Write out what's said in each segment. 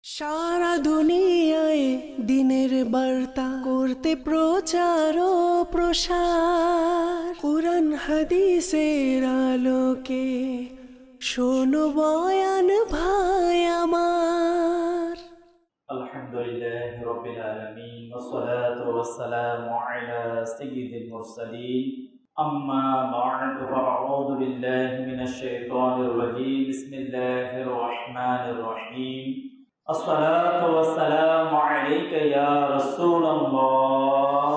সারা দুনিয়ায় দিনের বার্তা করতে প্রচার ও প্রসার, কুরআন হাদিসের আলোকে শোনো বয়ান ভাই আমার। আলহামদুলিল্লাহ রাব্বিল আলামিন ওয়াসসালাতু ওয়াসসালামু আলা সাইয়্যিদিল মুরসালিন আম্মা বা'দু ফাআউযু বিল্লাহি মিনাশ শাইতানির রাজীম বিসমিল্লাহির রাহমানির রহিম আসসালাতু ওয়াসসালামু আলাইকা ইয়া রাসূলুল্লাহ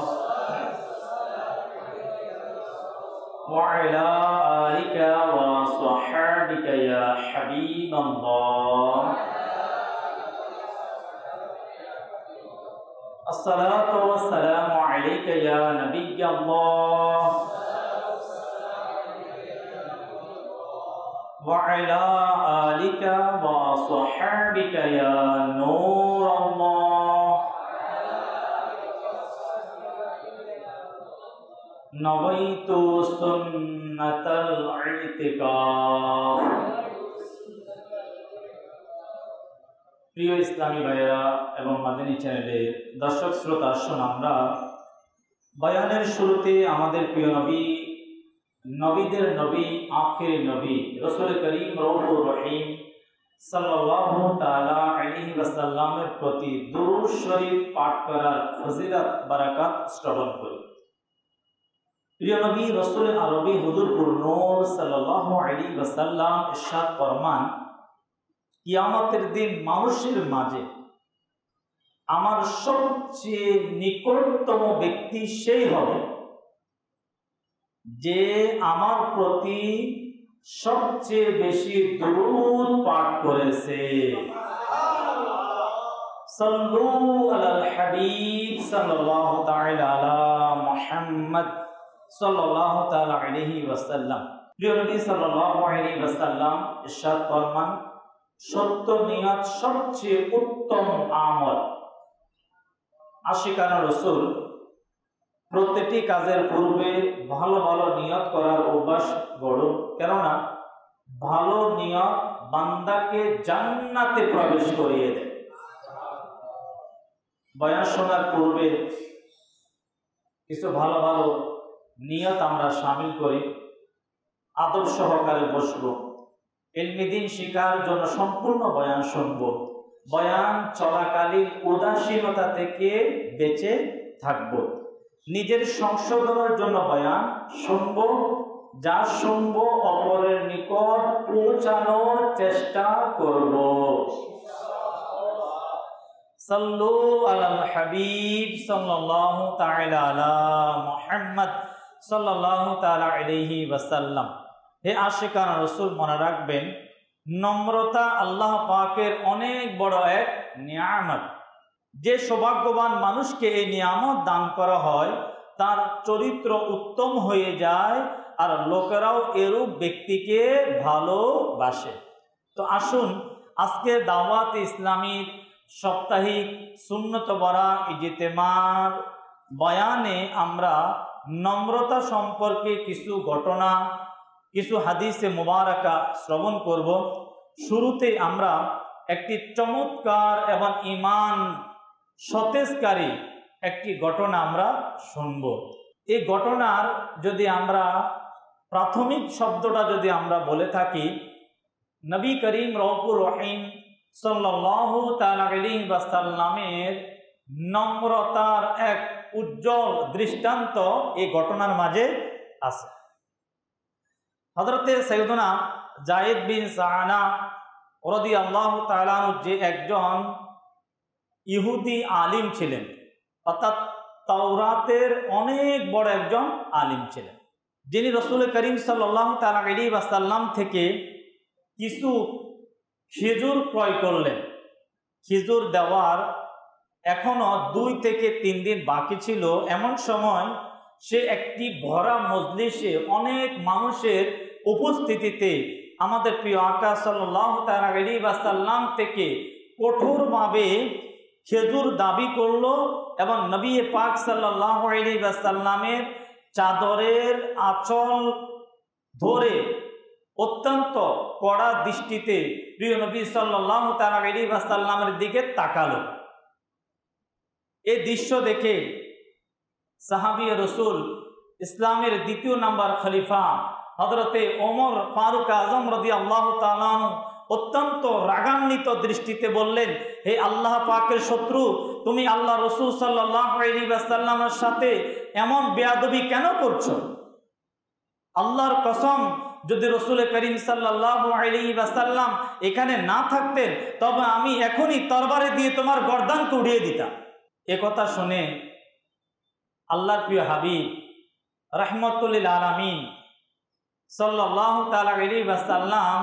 ওয়া আলা আলিকা ওয়া সাহবিকা ইয়া হাবিবাল্লাহ। الصلاة والسلام عليك يا نبي الله وعلى آلك وصحبك يا نور الله نويت سنة الاعتكاف। প্রিয় ইসলামী ভাইয়েরা এবং মাদানী চ্যানেলের দর্শক শ্রোতা, আসুন আমরা বয়ানের শুরুতে আমাদের প্রিয় নবী, নবীদের নবী, আখির নবী রাসূল করিম রউফুর রহিম সাল্লাল্লাহু তাআলা আলাইহি ওয়াসাল্লামের প্রতি দুরূদ শরীফ পাঠ করার ফজিলত বারাকাত শ্রবণ করি। প্রিয় নবী রাসূল আরবি হুজুর নূর সাল্লাল্লাহু আলাইহি ওয়াসাল্লাম ইরশাদ ফরমান, কিয়ামতের দিন মানুষের মাঝে আমার সবচেয়ে নিকটতম ব্যক্তি সেই হবে যে আমার প্রতি সবচেয়ে বেশি দুরূদ পাঠ করেছে। সাল্লু আলাল হাবিব সাল্লাল্লাহু তাআলা আলা মুহাম্মদ সাল্লাল্লাহু তাআলা আলাইহি ওয়াসাল্লাম। প্রিয় নবী সাল্লাল্লাহু আলাইহি ওয়াসাল্লাম ইরশাদ ফরমান, সত্য নিয়ত সবচেয়ে উত্তম আমল। আশিকানা রাসূল প্রত্যেকটি কাজের পূর্বে ভালো ভালো নিয়ত করার অভ্যাস গড়ুন, কেননা ভালো নিয়ত বান্দাকে জান্নাতে প্রবেশ করিয়ে দেয়। বয়ান শোনার পূর্বে কিছু ভালো ভালো নিয়ত আমরা শামিল করি, আদব সহকারে বসবো, ইলমি দ্বীন শিখার জন্য সম্পূর্ণ বয়ান শুনব, বয়ান চলাকালীন উদাসীনতা থেকে বেঁচে থাকব, নিজের সংশোধনের জন্য বয়ান শুনব, যা শুনব অপরের নিকট পৌঁছানোর চেষ্টা করব। সাল্লু আলাল হাবিব সাল্লাল্লাহু তাআলা আলা মুহাম্মদ সাল্লাল্লাহু তাআলা আলাইহি ওয়াসাল্লাম। হে আশিকানা রাসূল, মনে রাখবেন, নম্রতা আল্লাহ পাকের অনেক বড় এক নিয়ামত। যে সৌভাগ্যবান মানুষকে এই নিয়ামত দান করা হয় তার চরিত্র উত্তম হয়ে যায়, আর লোকেরাও এরূপ ব্যক্তিকে ভালোবাসে। তো আসুন আজকে দাওয়াত ইসলামীর সাপ্তাহিক সুন্নত বরা ইজতেমার বয়ানে আমরা নম্রতা সম্পর্কে কিছু ঘটনা, কিছু হাদিসে মুবারাকা শ্রবণ করব। শুরুতে আমরা একটি চমৎকার এবং ঈমান সতেজকারী একটি ঘটনা আমরা শুনব। এই ঘটনার যদি আমরা প্রাথমিক শব্দটা যদি আমরা বলে থাকি, নবী করিম রউফুর রহিম সাল্লাল্লাহু তাআলা আলাইহি ওয়াসাল্লামের নম্রতার এক উজ্জ্বল দৃষ্টান্ত এই ঘটনার মাঝে আছে। হযরতে সাইয়্যিদুনা যায়েদ বিন সাআনা রাদিয়াল্লাহু তাআলা আনহু, যে একজন ইহুদি আলিম ছিলেন, অর্থাৎ তাওরাতের অনেক বড় একজন আলিম ছিলেন, যিনি রাসূল করিম সাল্লাল্লাহু তাআলা আলাইহি ওয়াসাল্লাম থেকে কিছু খেজুর ক্রয় করলেন। খেজুর দেওয়ার এখনো 2 থেকে 3 দিন বাকি ছিল। এমন সময় সে একটি ভরা মজলিসে অনেক মানুষের উপস্থিতিতে আমাদের প্রিয় আকা সাল্লাল্লাহু তাআলা আলাইহি ওয়াসাল্লাম থেকে কঠোরভাবে খেজুর দাবি করলো এবং নবী পাক সাল্লাল্লাহু আলাইহি ওয়াসাল্লামের চাদরের আঁচল ধরে অত্যন্ত কড়া দৃষ্টিতে প্রিয় নবী সাল্লাল্লাহু তাআলা আলাইহি ওয়াসাল্লামের দিকে তাকালো। এই দৃশ্য দেখে সাহাবী রাসূল ইসলামের দ্বিতীয় নাম্বার খলিফা হযরতে ওমর ফারুক আজম রাদিয়াল্লাহু তাআলা অত্যন্ত রাগান্বিত দৃষ্টিতে বললেন, হে আল্লাহ পাকের শত্রু, তুমি আল্লাহ রাসূল সাল্লাল্লাহু আলাইহি ওয়াসাল্লামের সাথে এমন বেয়াদবি কেন করছো? আল্লাহর কসম, যদি রাসূল করিম সাল্লাল্লাহু আলাইহি ওয়াসাল্লাম এখানে না থাকতেন তবে আমি এখনই তরবারি দিয়ে তোমার গর্দানকে উড়িয়ে দিতাম। এ কথা শুনে আল্লাহর প্রিয় হাবিব রাহমাতুল লিল আলামিন সাল্লাল্লাহু তাআলা আলাইহি ওয়াসাল্লাম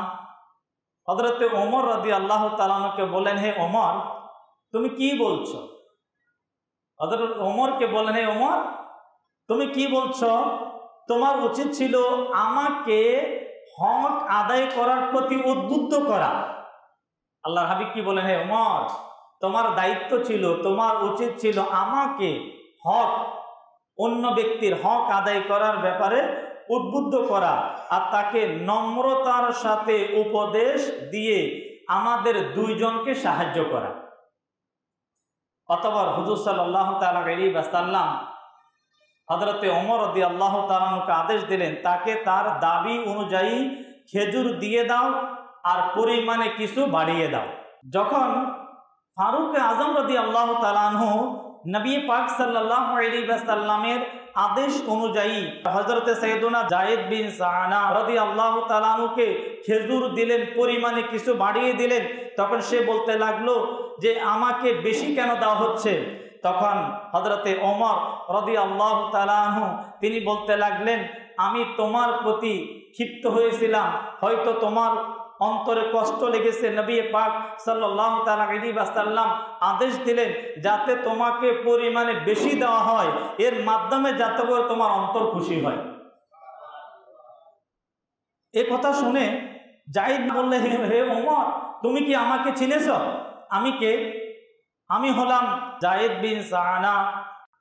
হযরতে ওমর রাদিয়াল্লাহু তাআলা আনহুকে বলেন, হে ওমর, তুমি কি বলছো? হযরত ওমরকে বলেন, হে ওমর, তুমি কি বলছো? তোমার উচিত ছিল আমাকে হক আদায় করার প্রতি উদ্বুদ্ধ করা। আল্লাহর হাবিব কি বলেন, হে ওমর, তোমার দায়িত্ব ছিল, তোমার উচিত ছিল আমাকে হক, অন্য ব্যক্তির হক আদায় করার ব্যাপারে উদ্বুদ্ধ করা আর তাকে নম্রতার সাথে উপদেশ দিয়ে আমাদের দুইজনকে সাহায্য করা। অতঃপর হুজুর সাল্লাল্লাহু তাআলা আলাইহি ওয়াসাল্লাম হযরতে ওমর রাদিয়াল্লাহু তাআলা আনহুকে আদেশ দিলেন, তাকে তার দাবি অনুযায়ী খেজুর দিয়ে দাও আর পরিমাণে কিছু বাড়িয়ে দাও। যখন ফারুক আজম রাদিয়াল্লাহু তাআলা আনহু নবী পাক সাল্লাল্লাহু আলাইহি ওয়াসাল্লামের আদেশ অনুযায়ী হযরতে সাইয়েদুনা যায়েদ বিন সাআনা রাদিয়াল্লাহু তাআলা আনহুকে খেজুর দিলেন, পরিমাণে কিছু বাড়িয়ে দিলেন, তখন সে বলতে লাগলো যে আমাকে বেশি কেন দেওয়া হচ্ছে? তখন হযরতে ওমর রাদিয়াল্লাহু তাআলা আনহু তিনি বলতে লাগলেন, আমি তোমার প্রতি ক্ষিপ্ত হয়েছিলাম, হয়তো তোমার অন্তরে কষ্ট লেগেছে। নবী পাক সাল্লাল্লাহু তাআলা আলাইহি ওয়াসাল্লাম আদেশ দিলেন যাতে তোমাকে পরিমাণে বেশি দেওয়া হয়, এর মাধ্যমে যাতে করে তোমার অন্তর খুশি হয়। এ কথা শুনে যায়েদ বললে, হে ওমর, তুমি কি আমাকে চিনেছ? আমি কে? আমি হলাম যায়েদ বিন সাআনা।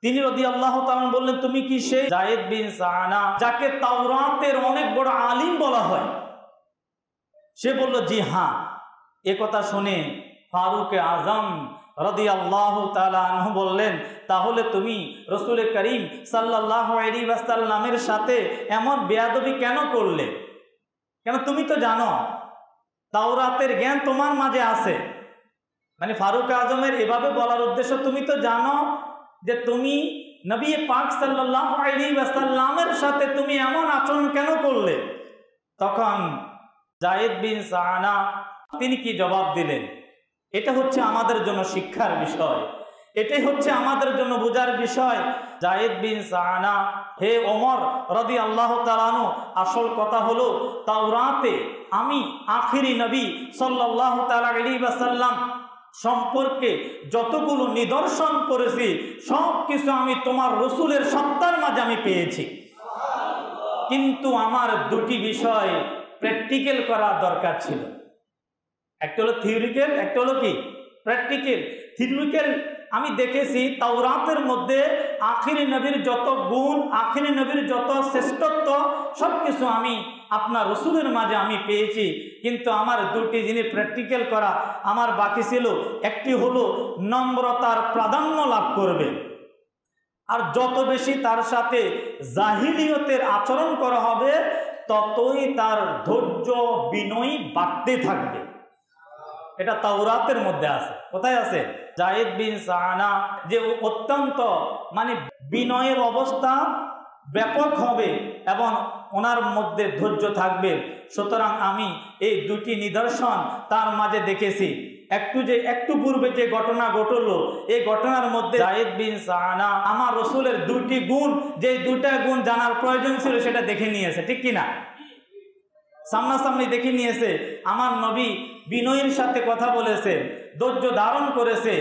তিনি রাদিয়াল্লাহু তাআলা বললেন, তুমি কি সেই যায়েদ বিন সাআনা যাকে তাওরাতের অনেক বড় আলিম বলা হয়? সে বলল, জি হ্যাঁ। এ কথা শুনে ফারুক আজম রাদিয়াল্লাহু তাআলা আনহু বললেন, তাহলে তুমি রাসূল করিম সাল্লাল্লাহু আলাইহি ওয়াসাল্লামের সাথে এমন বেয়াদবি কেন করলে? কেন তুমি তো জানো তাওরাতের জ্ঞান তোমার মাঝে আছে। মানে ফারুক আজমের এভাবে বলার উদ্দেশ্য, তুমি তো জানো যে তুমি নবী পাক সাল্লাল্লাহু আলাইহি ওয়াসাল্লামের সাথে তুমি এমন আচরণ কেন করলে? তখন যায়েদ বিন সাআনা তিনি কি জবাব দিলেন? এটা হচ্ছে আমাদের জন্য শিক্ষার বিষয়, এটাই হচ্ছে আমাদের জন্য বোঝার বিষয়। যায়েদ বিন সাআনা, হে ওমর রাদিয়াল্লাহু তাআলা আনহু, আসল কথা হলো তাওরাতে আমি আখিরি নবী সাল্লাল্লাহু তাআলা আলাইহি ওয়াসাল্লাম সম্পর্কে যতগুলো নিদর্শন করেছি সব কিছু আমি তোমার রাসূলের সত্তার মাঝে আমি পেয়েছি, কিন্তু আমার দুটি বিষয় প্র্যাকটিক্যাল করা দরকার ছিল। একটা হলো থিওরিক্যাল, একটা হলো কি প্র্যাকটিক্যাল। থিওরিক্যাল আমি দেখেছি তাওরাতের মধ্যে আখিরি নবীর যত গুণ, আখিরি নবীর যত শ্রেষ্ঠত্ব সব কিছু আমি আপনার রাসূলের মাঝে আমি পেয়েছি, কিন্তু আমার দুটি জিনিস প্র্যাকটিক্যাল করা আমার বাকি ছিল। একটি হলো নম্রতার প্রাধান্য লাভ করবে, আর যত বেশি তার সাথে জাহিলিয়তের আচরণ করা হবে ততই তার ধৈর্য বিনয়ী বাড়তে থাকবে। এটা তাওরাতের মধ্যে আছে। কোথায় আছে? যায়েদ বিন সাআনা যে অত্যন্ত মানে বিনয়ের অবস্থা ব্যাপক হবে এবং ওনার মধ্যে ধৈর্য থাকবে। সুতরাং আমি এই দুটি নিদর্শন তার মাঝে দেখেছি। একটু পূর্বে যে ঘটনা ঘটলো, এই ঘটনার মধ্যে যায়েদ বিন সাআনা আমার রাসূলের দুটি গুণ, যে দুটা গুণ জানার প্রয়োজন ছিল সেটা দেখে নিয়েছে, ঠিক কিনা? সামনাসামনি দেখে নিয়েছে। আমার নবী বিনয়ের সাথে কথা বলেছে, ধৈর্য ধারণ করেছে।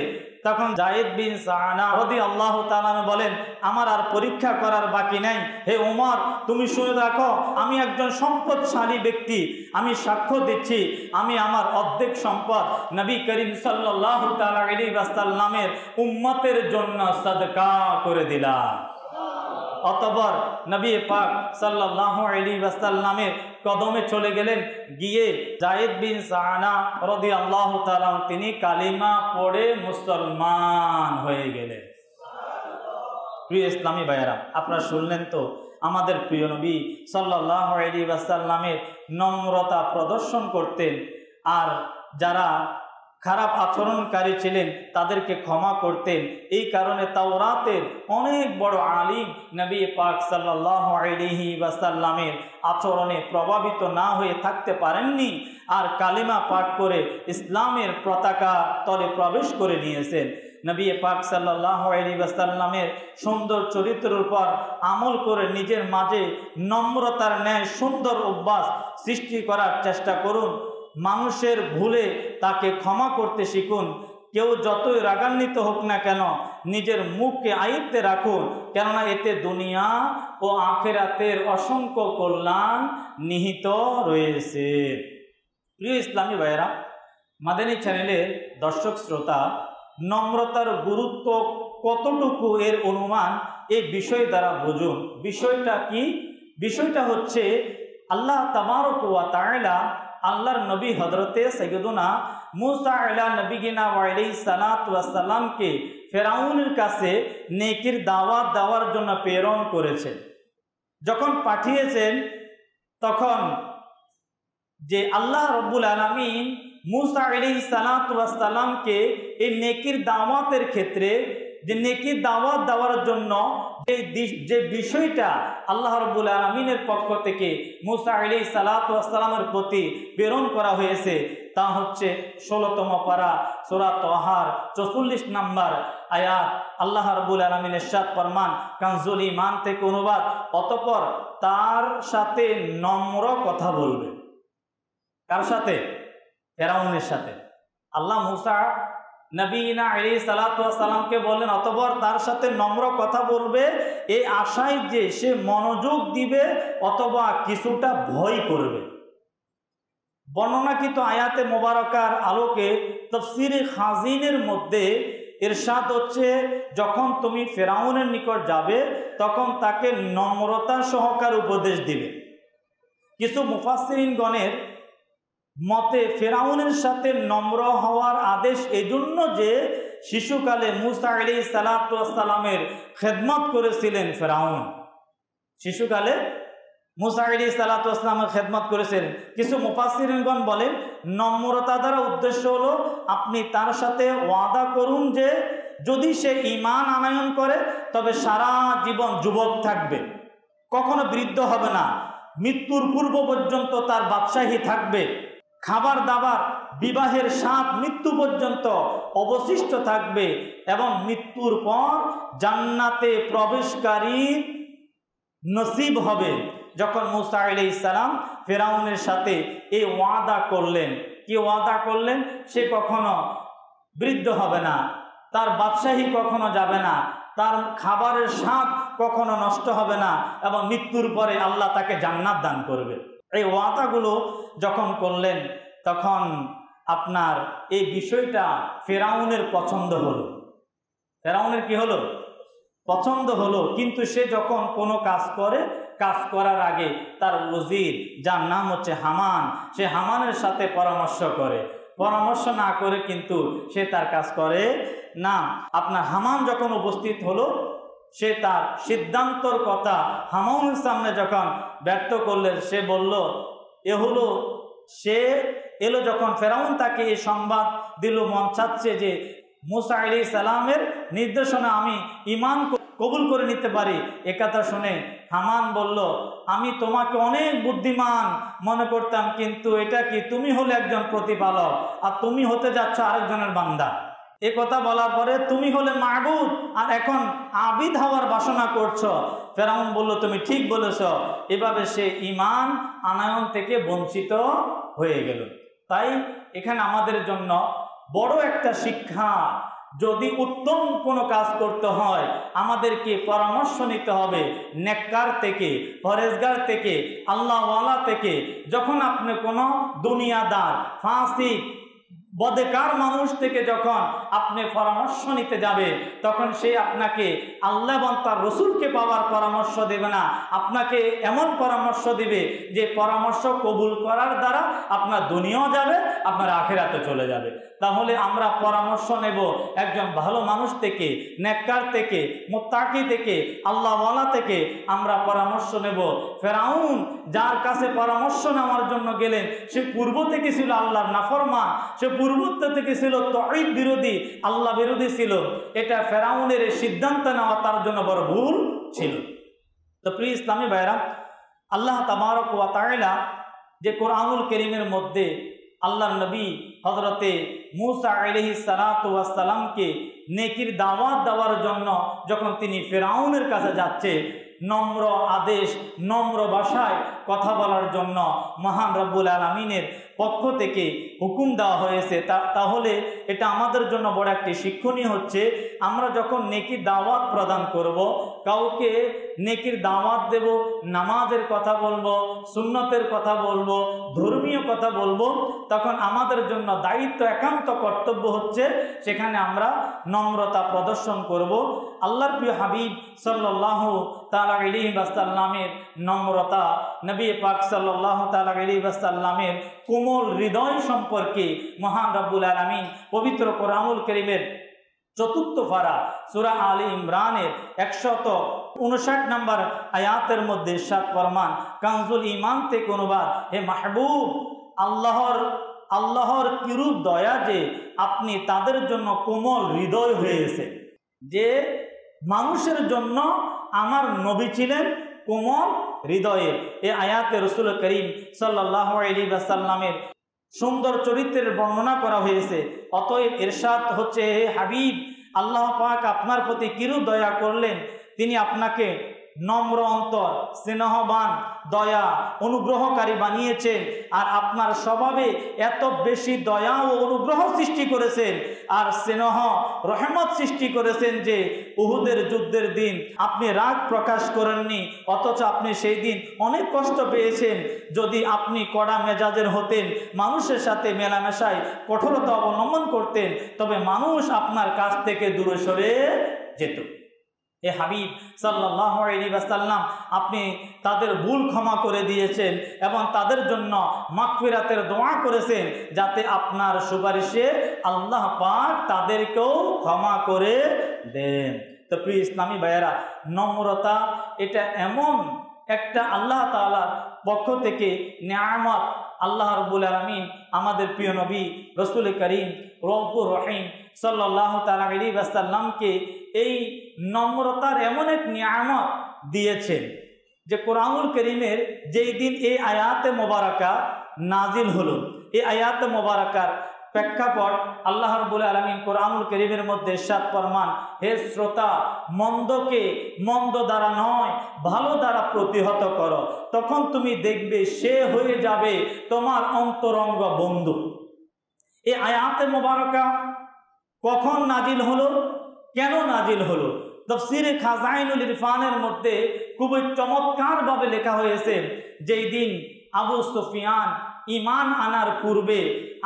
তখন যায়েদ বিন সাআনা রাদিয়াল্লাহু তাআলা বলেন, আমার আর পরীক্ষা করার বাকি নাই। হে ওমর, তুমি শুনে রাখো, আমি একজন সম্পদশালী ব্যক্তি, আমি সাক্ষ্য দিচ্ছি আমি আমার অর্ধেক সম্পদ নবী করিম সাল্লাল্লাহু তাআলা আলাইহি ওয়াসাল্লামের উম্মতের জন্য সাদকা করে দিলাম। অতঃপর নবী পাক সাল্লাল্লাহু আলাইহি ওয়াসাল্লামের কদমে চলে গেলেন, গিয়ে যায়েদ বিন সাআনা রাদিয়াল্লাহু তাআলা তিনি কালিমা পড়ে মুসলমান হয়ে গেলেন। প্রিয় ইসলামী ভাইয়েরা, আপনারা শুনলেন তো আমাদের প্রিয় নবী সাল্লাল্লাহু আলাইহি ওয়াসাল্লামের নম্রতা প্রদর্শন করতেন, আর যারা খারাপ আচরণকারী ছিলেন তাদেরকে ক্ষমা করতেন। এই কারণে তাওরাতের অনেক বড় আলিম নবী পাক সাল্লাল্লাহু আলাইহি ওয়াসাল্লামের আচরণে প্রভাবিত না হয়ে থাকতে পারেননি, আর কালিমা পাঠ করে ইসলামের পতাকা তলে প্রবেশ করে নিয়েছেন। নবী পাক সাল্লাল্লাহু আলাইহি ওয়াসাল্লামের সুন্দর চরিত্রের উপর আমল করে নিজের মাঝে নম্রতার ন্যায় সুন্দর অভ্যাস সৃষ্টি করার চেষ্টা করুন। মানুষের ভুলে তাকে ক্ষমা করতে শিখুন। কেউ যতই রাগান্বিত হোক না কেন নিজের মুখকে আয়ত্তে রাখুন, কেননা এতে দুনিয়া ও আখিরাতের অসংখ্য কল্যাণ নিহিত রয়েছে। প্রিয় ইসলামী ভাইয়েরা, মাদানী চ্যানেলের দর্শক শ্রোতা, নম্রতার গুরুত্ব কতটুকু এর অনুমান এই বিষয় দ্বারা বুঝুন। বিষয়টা কি? বিষয়টা হচ্ছে আল্লাহ তাবারক ওয়া তাআলা আল্লাহর নবী হযরতে সাইয়্যিদুনা মুসা আলা নবিয়িনা ওয়া আলাইহিস সালাতু ওয়াস সালামকে ফেরাউনের কাছে নেকির দাওয়াত দেওয়ার জন্য প্রেরণ করেছেন। যখন পাঠিয়েছেন তখন যে আল্লাহ রাব্বুল আলামিন মুসা আলাইহিস সালাতু ওয়াস সালামকে এই নেকির দাওয়াতের ক্ষেত্রে, যে নেকির দাওয়াত দেওয়ার জন্য যে বিষয়টা আল্লাহ রাব্বুল আলামিনের পক্ষ থেকে মুসা আলাইহিস সালাতু ওয়াস সালামের প্রতি প্রেরণ করা হয়েছে তা হচ্ছে 16তম পারা সূরা তাহার 44 নম্বর আয়াত। আল্লাহ রাব্বুল আলামিন ইরশাদ ফরমান, কানজুল ঈমান থেকে অনুবাদ, অতঃপর তার সাথে নম্র কথা বলবে। কার সাথে? ফেরাউনের সাথে। আল্লাহ মুসা নবীনা আলাইহিস সালাতু ওয়াস সালামকে বললেন অতঃপর তার সাথে নম্র কথা বলবে, এই আশায় যে সে মনোযোগ দিবে অথবা কিছুটা ভয় করবে। বর্ণনাকৃত আয়াতে মোবারকার আলোকে তাফসীরে খাজিনের মধ্যে ইরশাদ হচ্ছে, যখন তুমি ফেরাউনের নিকট যাবে তখন তাকে নম্রতা সহকার উপদেশ দিবে। কিছু মুফাসসিরিনগণের মতে ফেরাউনের সাথে নম্র হওয়ার আদেশ এজন্য যে শিশুকালে মুসা আলাইহিস সালাতু ওয়াস সালামের খেদমত করেছিলেন ফেরাউন। শিশুকালে মুসা আলাইহিস সালাতু ওয়াস সালামের খেদমত করেছিলেন। কিছু মুফাসসিরিনগণ বলেন নম্রতা দ্বারা উদ্দেশ্য হলো আপনি তার সাথে ওয়াদা করুন যে যদি সে ঈমান আনয়ন করে তবে সারা জীবন যুবক থাকবে, কখনো বৃদ্ধ হবে না, মৃত্যুর পূর্ব পর্যন্ত তার বাদশাহী থাকবে, খাবার দাবার বিবাহের স্বাদ মৃত্যু পর্যন্ত অবশিষ্ট থাকবে এবং মৃত্যুর পর জান্নাতে প্রবেশকারী নসিব হবে। যখন মুসা আলাইহিস সালাম ফেরাউনের সাথে এই ওয়াদা করলেন, কি ওয়াদা করলেন? সে কখনো বৃদ্ধ হবে না, তার বাদশাহী কখনো যাবে না, তার খাবারের স্বাদ কখনো নষ্ট হবে না এবং মৃত্যুর পরে আল্লাহ তাকে জান্নাত দান করবে। এই ওয়াদাগুলো যখন করলেন তখন আপনার এই বিষয়টা ফেরাউনের পছন্দ হলো। ফেরাউনের কি হলো? পছন্দ হলো। কিন্তু সে যখন কোনো কাজ করে, কাজ করার আগে তার ওজির, যার নাম হচ্ছে হামান, সে হামানের সাথে পরামর্শ করে। পরামর্শ না করে কিন্তু সে তার কাজ করে না। আপনার হামান যখন উপস্থিত হলো, সে তার সিদ্ধান্তর কথা হামানের সামনে যখন ব্যক্ত করলেন, সে বলল এ হলো, সে এলো যখন ফেরাউন তাকে এই সংবাদ দিল, মন চাচ্ছে যে মুসা আলাইহিস সালামের নির্দেশনা আমি ঈমান কবুল করে নিতে পারি। একথা শুনে হামান বলল, আমি তোমাকে অনেক বুদ্ধিমান মনে করতাম, কিন্তু এটা কি, তুমি হলে একজন প্রতিপালক আর তুমি হতে যাচ্ছ আরেকজনের বান্দা। এ কথা বলার পরে তুমি হলে মাবুদ আর এখন আবিদ হওয়ার বাসনা করছো। ফেরাউন বলল, তুমি ঠিক বলেছ। এভাবে সে ঈমান আনয়ন থেকে বঞ্চিত হয়ে গেল। তাই এখানে আমাদের জন্য বড় একটা শিক্ষা, যদি উত্তম কোনো কাজ করতে হয় আমাদেরকে পরামর্শ নিতে হবে নেককার থেকে, পরেজগার থেকে, আল্লাহওয়ালা থেকে। যখন আপনি কোনো দুনিয়াদার, ফাসিক বদেকার মানুষ থেকে যখন আপনি পরামর্শ নিতে যাবে, তখন সে আপনাকে আল্লাহ এবং তার রসুলকে পাওয়ার পরামর্শ দেবে না, আপনাকে এমন পরামর্শ দিবে যে পরামর্শ কবুল করার দ্বারা আপনার দুনিয়াও যাবে, আপনার আখিরাতে চলে যাবে। তাহলে আমরা পরামর্শ নেব একজন ভালো মানুষ থেকে, নেককার থেকে, মুত্তাকি থেকে, আল্লাহওয়ালা থেকে আমরা পরামর্শ নেব। ফেরাউন যার কাছে পরামর্শ নেওয়ার জন্য গেলেন, সে পূর্ব থেকে ছিল আল্লাহর নাফরমান, সে পূর্ব থেকে ছিল তাওহীদ বিরোধী, আল্লাহ বিরোধী ছিল। এটা ফেরাউনের সিদ্ধান্ত নেওয়া তার জন্য বড় ভুল ছিল। তো প্রিয় ইসলামী ভাইরা, আল্লাহ তাবারক ওয়া তাআলা যে কোরআনুল কারীমের মধ্যে আল্লাহর নবী হযরতে মূসা আলাইহিস সালাতু ওয়াস সালামকে নেকির দাওয়াত দেওয়ার জন্য যখন তিনি ফেরাউনের কাছে যাচ্ছে, নম্র আদেশ, নম্র ভাষায় কথা বলার জন্য মহান রব্বুল আলামিনের পক্ষ থেকে হুকুম দেওয়া হয়েছে। তাহলে এটা আমাদের জন্য বড় একটি শিক্ষণীয় হচ্ছে, আমরা যখন নেকির দাওয়াত প্রদান করব, কাউকে নেকির দাওয়াত দেব, নামাজের কথা বলবো, সুন্নতের কথা বলবো, ধর্মীয় কথা বলবো, তখন আমাদের জন্য দায়িত্ব, একান্ত কর্তব্য হচ্ছে সেখানে আমরা নম্রতা প্রদর্শন করব। আল্লাহর প্রিয় হাবিব সাল্লাল্লাহু তাআলা আলাইহি ওয়াসাল্লামের নম্রতা, নবী পাক সাল্লাল্লাহু তাআলা আলাইহি ওয়াসাল্লামের কোমল হৃদয় সম্পর্কে মহান রব্বুল আলামিন পবিত্র কোরআনুল কারীমের ৪র্থ পারা সূরা আলী ইমরানের ১৫৯ নম্বর আয়াতের মধ্যে ইরশাদ ফরমান, কানজুল ঈমান থেকে অনুবাদ, হে মাহবুব, আল্লাহর কিরূপ দয়া যে আপনি তাদের জন্য কোমল হৃদয় হয়েছে। যে মানুষের জন্য আমার নবী ছিলেন কোমল হৃদয়ের। এই আয়াতে রাসূল করিম সাল্লাল্লাহু আলাইহি ওয়াসাল্লামের সুন্দর চরিত্রের বর্ণনা করা হয়েছে। অতএব ইরশাদ হচ্ছে, হে হাবিব, আল্লাহ পাক আপনার প্রতি কিরূপ দয়া করলেন, তিনি আপনাকে নম্র অন্তর, স্নেহবান, দয়া, অনুগ্রহকারী বানিয়েছেন। আর আপনার স্বভাবে এত বেশি দয়া ও অনুগ্রহ সৃষ্টি করেছেন, আর স্নেহ রহমত সৃষ্টি করেছেন যে উহুদের যুদ্ধের দিন আপনি রাগ প্রকাশ করেননি, অথচ আপনি সেই দিন অনেক কষ্ট পেয়েছেন। যদি আপনি কড়া মেজাজের হতেন, মানুষের সাথে মেলামেশায় কঠোরতা অবলম্বন করতেন, তবে মানুষ আপনার কাছ থেকে দূরে সরে যেত। এ হাবিব সাল্লাল্লাহু আলাইহি ওয়াসাল্লাম, আপনি তাদের ভুল ক্ষমা করে দিয়েছেন এবং তাদের জন্য মাগফিরাতের দোয়া করেছেন, যাতে আপনার সুপারিশে আল্লাহ পাক তাদেরকেও ক্ষমা করে দেন। তো প্রিয় ইসলামী ভাইয়েরা, নম্রতা এটা এমন একটা আল্লাহ তাআলার পক্ষ থেকে নিয়ামত। আল্লাহ রাব্বুল আলামিন আমাদের প্রিয় নবী রাসূল করিম রউফুর রহিম সাল্লাল্লাহু তাআলা আলাইহি ওয়াসাল্লামকে এই নম্রতার এমন এক নিয়ামত দিয়েছেন যে কোরআনুল কারীমের যেই দিন এই আয়াতে মোবারকা নাজিল হলো, এই আয়াতে মোবারকার প্রেক্ষাপট আল্লাহ রাব্বুল আলামিন কোরআনুল কারীমের মধ্যে ইরশাদ ফরমান, হে শ্রোতা, মন্দকে মন্দ দ্বারা নয় ভালো দ্বারা প্রতিহত করো, তখন তুমি দেখবে সে হয়ে যাবে তোমার অন্তরঙ্গ বন্ধু। এই আয়াতে মোবারকা কখন নাজিল হলো, কেন নাজিল হলো? তাফসীরে খাজাইনুল ইরফানের মধ্যে খুবই চমৎকারভাবে লেখা হয়েছে, যেই দিন আবু সুফিয়ান ঈমান আনার পূর্বে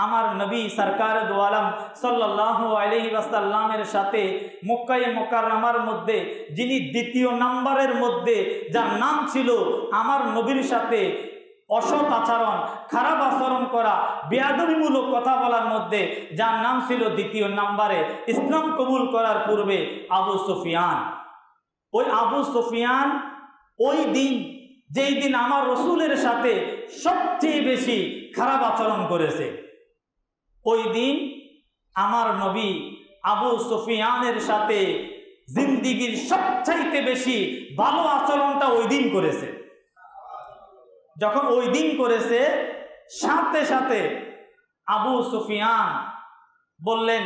আমার নবী সরকার দো আলম সাল্লাল্লাহু আলাইহি ওয়াসাল্লামের সাথে মক্কায়ে মুকাররমার মধ্যে যিনি দ্বিতীয় নাম্বারের মধ্যে যার নাম ছিল আমার নবীর সাথে অসৎ আচরণ, খারাপ আচরণ করা, বেয়াদবিমূলক কথা বলার মধ্যে যার নাম ছিল দ্বিতীয় নাম্বারে, ইসলাম কবুল করার পূর্বে আবু সুফিয়ান। ওই আবু সুফিয়ান ওই দিন, যেই দিন আমার রসুলের সাথে সবচেয়ে বেশি খারাপ আচরণ করেছে, ওই দিন আমার নবী আবু সুফিয়ানের সাথে জিন্দিগির সবচাইতে বেশি ভালো আচরণটা ওই দিন করেছে। যখন ওই দিন করেছে, সাথে সাথে আবু সুফিয়ান বললেন,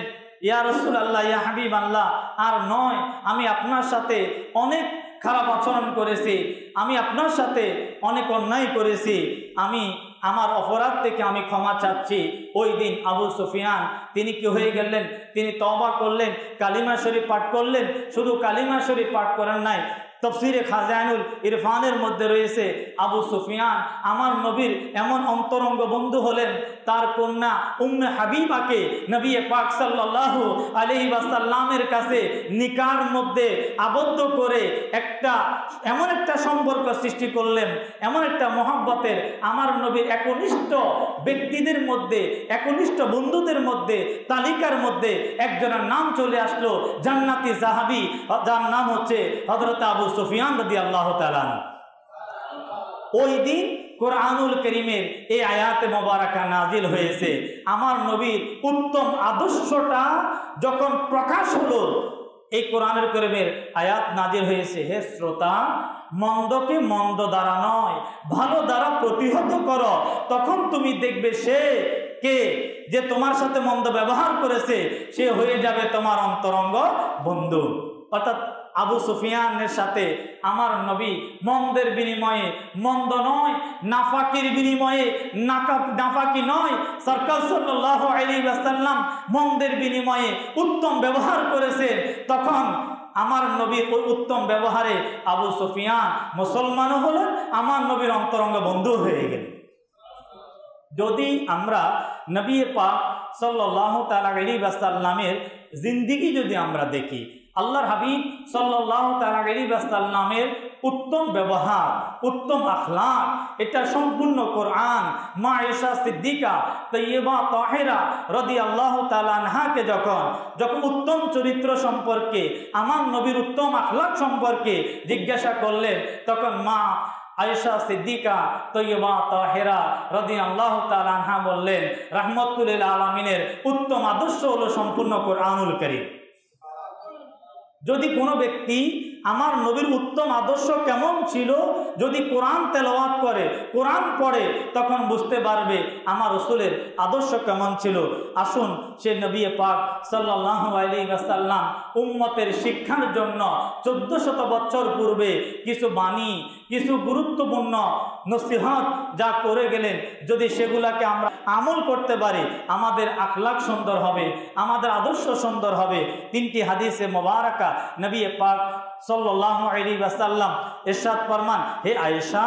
ইয়া রাসূলুল্লাহ, ইয়া হাবিবাল্লাহ, আর নয়, আমি আপনার সাথে অনেক খারাপ আচরণ করেছি, আমি আপনার সাথে অনেক অন্যায় করেছি, আমি আমার অপরাধ থেকে আমি ক্ষমা চাচ্ছি। ওই দিন আবু সুফিয়ান তিনি কি হয়ে গেলেন, তিনি তওবা করলেন, কালিমা শরীফ পাঠ করলেন। শুধু কালিমা শরীফ পাঠ করেন নাই, তফসিরে খাজাইনুল ইরফানের মধ্যে রয়েছে আবু সুফিয়ান আমার নবীর এমন অন্তরঙ্গ বন্ধু হলেন, তার কন্যা উম্মে হাবিবাকে নবী পাক সাল্লাল্লাহু আলাইহি ওয়াসাল্লামের কাছে নিকার মধ্যে আবদ্ধ করে এমন একটা সম্পর্ক সৃষ্টি করলেন, এমন একটা মহব্বতের। আমার নবীর একনিষ্ঠ ব্যক্তিদের মধ্যে, একনিষ্ঠ বন্ধুদের মধ্যে, তালিকার মধ্যে একজনের নাম চলে আসলো, জান্নাতি সাহাবী, যার নাম হচ্ছে হযরত আবু সুফিয়ান রাদিয়াল্লাহু তাআলা। ওই দিন কোরআনুল কারীমের এই আয়াতে মোবারকা নাজিল হয়েছে। আমার নবীর উত্তম আদর্শটা যখন প্রকাশ হলো, এই কোরআনুল কারীমের আয়াত নাজিল হয়েছে, হে শ্রোতা, মন্দকে মন্দ দ্বারা নয় ভালো দ্বারা প্রতিহত করো, তখন তুমি দেখবে সে কে যে তোমার সাথে মন্দ ব্যবহার করেছে সে হয়ে যাবে তোমার অন্তরঙ্গ বন্ধু। অর্থাৎ আবু সুফিয়ানের সাথে আমার নবী মন্দের বিনিময়ে মন্দ নয়, নাফাকির বিনিময়ে নাফাকি নয়, সরকার সাল্লাল্লাহু আলাইহি ওয়াসাল্লাম মন্দের বিনিময়ে উত্তম ব্যবহার করেছেন। তখন আমার নবীর ওই উত্তম ব্যবহারে আবু সুফিয়ান মুসলমানও হলেন, আমার নবীর অন্তরঙ্গ বন্ধু হয়ে গেলেন। যদি আমরা নবী পাক সাল্লাল্লাহু তাআলা আলাইহি ওয়াসাল্লামের জিন্দেগি যদি আমরা দেখি, আল্লাহর হাবিব সাল্লাল্লাহু তাআলা আলাইহি ওয়াসাল্লামের উত্তম ব্যবহার, উত্তম আখলাক, এটা সম্পূর্ণ কোরআন মা আয়েশা সিদ্দিকা তাইয়্যিবা তাহেরা রাদিয়াল্লাহু তাআলা আনহাকে যখন উত্তম চরিত্র সম্পর্কে, আমার নবীর উত্তম আখলাক সম্পর্কে জিজ্ঞাসা করলেন, তখন মা আয়েশা সিদ্দিকা তাইয়্যিবা তাহেরা রাদিয়াল্লাহু তাআলা আনহা বললেন, রাহমাতুল লিল আলামিনের উত্তম আদর্শ হলো সম্পূর্ণ কোরআনুল কারীম। যদি কোনো ব্যক্তি আমার নবীর উত্তম আদর্শ কেমন ছিল যদি কোরআন তেলাওয়াত করে, কোরআন পড়ে, তখন বুঝতে পারবে আমার রাসূলের আদর্শ কেমন ছিল। আসুন সে নবী পাক সাল্লাল্লাহু আলাইহি ওয়াসাল্লাম উম্মতের শিক্ষার জন্য 1400 বছর পূর্বে কিছু বাণী, কিছু গুরুত্বপূর্ণ নসিহত যা করে গেলেন, যদি সেগুলাকে আমরা আমল করতে পারি, আমাদের আখলাক সুন্দর হবে, আমাদের আদর্শ সুন্দর হবে। 3টি হাদিসে মোবারকা নবী পাক সাল্লাল্লাহু আলাইহি ওয়াসাল্লাম ইরশাদ ফরমান, হে আয়েশা,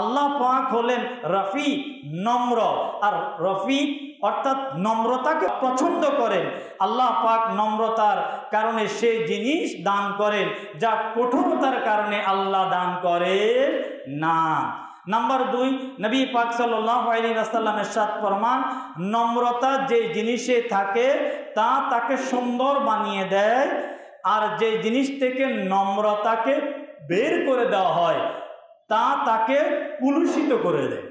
আল্লাহ পাক হলেন রফিক, নম্র, আর রফিক অর্থাৎ নম্রতাকে পছন্দ করেন। আল্লাহ পাক নম্রতার কারণে সেই জিনিস দান করেন যা কঠোরতার কারণে আল্লাহ দান করেন না। নাম্বার 2, নবী পাক সাল্লাল্লাহু আলাইহি ওয়াসাল্লাম ইরশাদ ফরমান, নম্রতা যে জিনিসে থাকে তা তাকে সুন্দর বানিয়ে দেয়, আর যে জিনিস থেকে নম্রতাকে বের করে দেওয়া হয় তা তাকে কুলুষিত করে দেয়।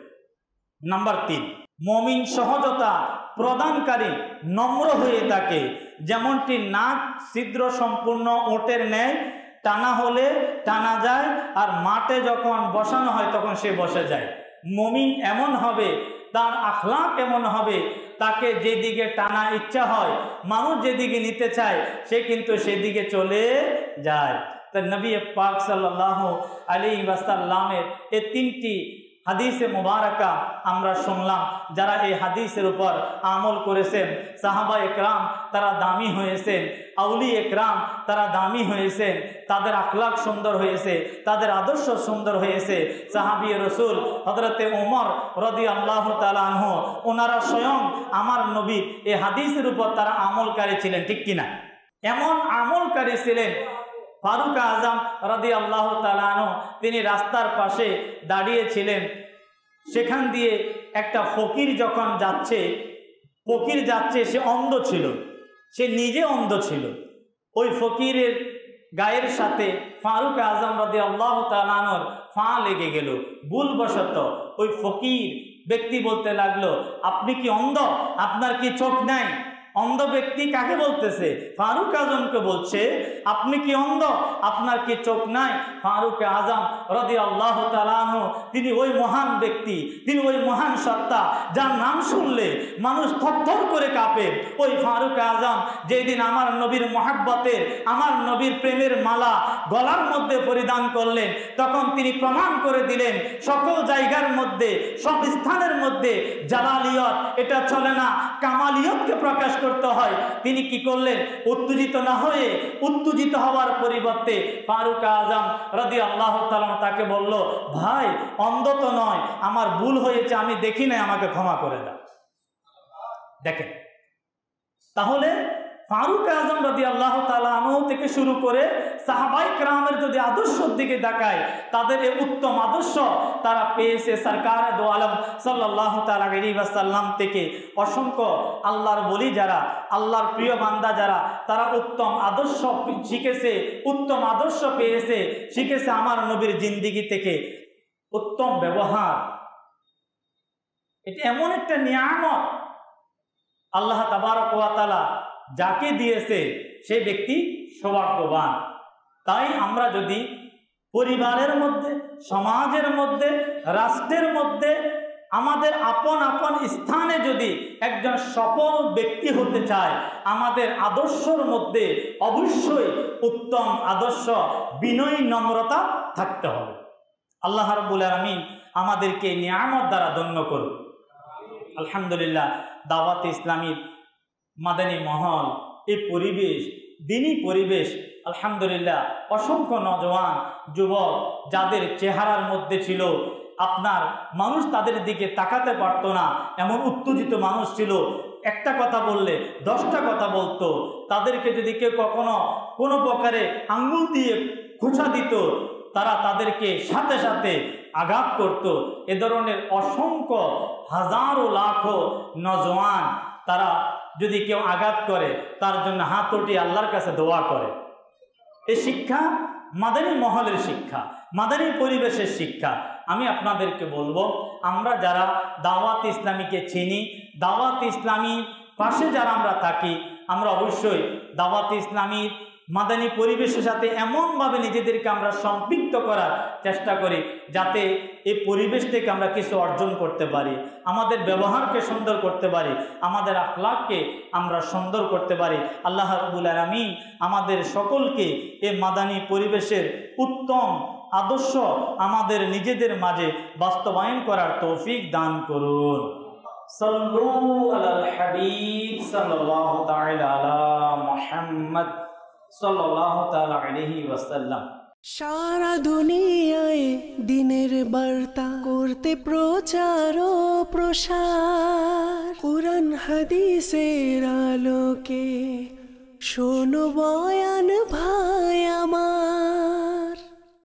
নাম্বার 3, মুমিন সহজতা প্রদানকারী নম্র হয়ে থাকে, যেমনটি নাক ছিদ্র সম্পূর্ণ ওটের ন্যায়, টানা হলে টানা যায়, আর মাঠে যখন বসানো হয় তখন সে বসে যায়। মুমিন এমন হবে, তার আখলাক এমন হবে, তাকে যেদিকে টানা ইচ্ছা হয়, মানুষ যেদিকে নিতে চায় সে কিন্তু সেদিকে চলে যায়। তা নবী পাক সাল্লাল্লাহু আলাইহি ওয়াসাল্লামের এই 3টি হাদিসে মুবারাকা আমরা শুনলাম। যারা এই হাদিসের উপর আমল করেছেন, সাহাবা একরাম তারা দামি হয়েছেন, আউলি একরাম তারা দামি হয়েছেন, তাদের আখলাক সুন্দর হয়েছে, তাদের আদর্শ সুন্দর হয়েছে। সাহাবী রাসূল হযরতে ওমর রাদিয়াল্লাহু তাআলা আনহু, ওনারা স্বয়ং আমার নবীর এই হাদিসের উপর তারা আমলকারী ছিলেন, ঠিক কিনা? এমন আমলকারী ছিলেন ফারুক আজম রাদিয়াল্লাহু তাআলা আনহু, তিনি রাস্তার পাশে দাঁড়িয়েছিলেন, সেখান দিয়ে একটা ফকির যখন যাচ্ছে, সে অন্ধ ছিল, সে নিজে অন্ধ ছিল। ওই ফকিরের গায়ের সাথে ফারুক আজম রাদিয়াল্লাহু তাআলা আনহুর পা লেগে গেল ভুলবশত। ওই ফকির ব্যক্তি বলতে লাগলো, আপনি কি অন্ধ? আপনার কি চোখ নাই? অন্ধ ব্যক্তি কাকে বলতেছে? ফারুক আজমকে বলছে, আপনি কি অন্ধ? আপনার কি চোখ নাই? ফারুক আজম রাদিয়াল্লাহু তাআলা আনহু, তিনি ওই মহান ব্যক্তি, তিনি ওই মহান সত্তা যার নাম শুনলে মানুষ থরথর করে কাঁপে। ওই ফারুক আজম যেদিন আমার নবীর মহব্বতের, আমার নবীর প্রেমের মালা গলার মধ্যে পরিধান করলেন, তখন তিনি প্রমাণ করে দিলেন সকল জায়গার মধ্যে, সব স্থানের মধ্যে জালালিয়ত এটা চলে না, কামালিয়তকে প্রকাশ করতে হয়। তিনি কি করলেন? উত্তেজিত না হয়ে, উত্তেজিত হওয়ার পরিবর্তে ফারুক আজম রাদিয়াল্লাহু তাআলা তাকে বলল, ভাই অন্ধ তো নয়, আমার ভুল হয়েছে, আমি দেখি নাই, আমাকে ক্ষমা করে দাও। দেখেন, তাহলে ফারুক আজম রাদিয়াল্লাহু তাআলা আনহু থেকে শুরু করে সাহাবায়ে কেরামের যদি আদর্শের দিকে তাকায়, তাদের এই উত্তম আদর্শ তারা পেয়েছে সরকারে দো আলম সাল্লাল্লাহু তাআলা আলাইহি ওয়াসাল্লাম থেকে। অসংখ্য আল্লাহর ওলি যারা, আল্লাহর প্রিয় বান্দা যারা, তারা উত্তম আদর্শ শিখেছে, উত্তম আদর্শ পেয়েছে, শিখেছে আমার নবীর জিন্দেগি থেকে। উত্তম ব্যবহার এটা এমন একটা নিয়ামত আল্লাহ তাবারক ওয়া তাআলা যাকে দিয়েছে সেই ব্যক্তি সৌভাগ্যবান। তাই আমরা যদি পরিবারের মধ্যে, সমাজের মধ্যে, রাষ্ট্রের মধ্যে, আমাদের আপন আপন স্থানে যদি একজন সফল ব্যক্তি হতে চায়, আমাদের আদর্শের মধ্যে অবশ্যই উত্তম আদর্শ, বিনয়, নম্রতা থাকতে হবে। আল্লাহ রাব্বুল আলামিন আমাদেরকে নিয়ামত দ্বারা ধন্য করুন। আলহামদুলিল্লাহ, দাওয়াত ইসলামীর মাদানী মহল, এই পরিবেশ, দিনী পরিবেশ, আলহামদুলিল্লাহ অসংখ্য নওজওয়ান যুবক যাদের চেহারার মধ্যে ছিল আপনার মানুষ তাদের দিকে তাকাতে পারতো না, এমন উত্তেজিত মানুষ ছিল। একটা কথা বললে 10টা কথা বলতো। তাদেরকে যদি কেউ কখনো কোনো প্রকারে আঙ্গুল দিয়ে খোঁচা দিত, তারা তাদেরকে সাথে সাথে আঘাত করত। এ ধরনের অসংখ্য হাজারো লাখো নওজওয়ান, তারা যদি কেউ আঘাত করে তার জন্য হাত উঠিয়ে আল্লাহর কাছে দোয়া করে। এই শিক্ষা মাদানী মহলের শিক্ষা, মাদানী পরিবেশের শিক্ষা। আমি আপনাদেরকে বলবো, আমরা যারা দাওয়াত ইসলামীকে চিনি, দাওয়াত ইসলামীর পাশে যারা আমরা থাকি, আমরা অবশ্যই দাওয়াত ইসলামীর মাদানী পরিবেশের সাথে এমনভাবে নিজেদেরকে আমরা সম্পৃক্ত করার চেষ্টা করি যাতে এই পরিবেশ থেকে আমরা কিছু অর্জন করতে পারি, আমাদের ব্যবহারকে সুন্দর করতে পারি, আমাদের আখলাককে আমরা সুন্দর করতে পারি। আল্লাহ রাব্বুল আলামিন আমাদের সকলকে এই মাদানী পরিবেশের উত্তম আদর্শ আমাদের নিজেদের মাঝে বাস্তবায়ন করার তৌফিক দান করুন। সাল্লু আলাল হাবিব সাল্লাল্লাহু তাআলা আলা মুহাম্মদ সাল্লাল্লাহু তাআলা আলাইহি ওয়াসাল্লাম। সারা দুনিয়ায় দিনের বার্তা করতে প্রচার ও প্রসার, কুরআন হাদিসের আলোকে শোনো বয়ান ভাই আমার।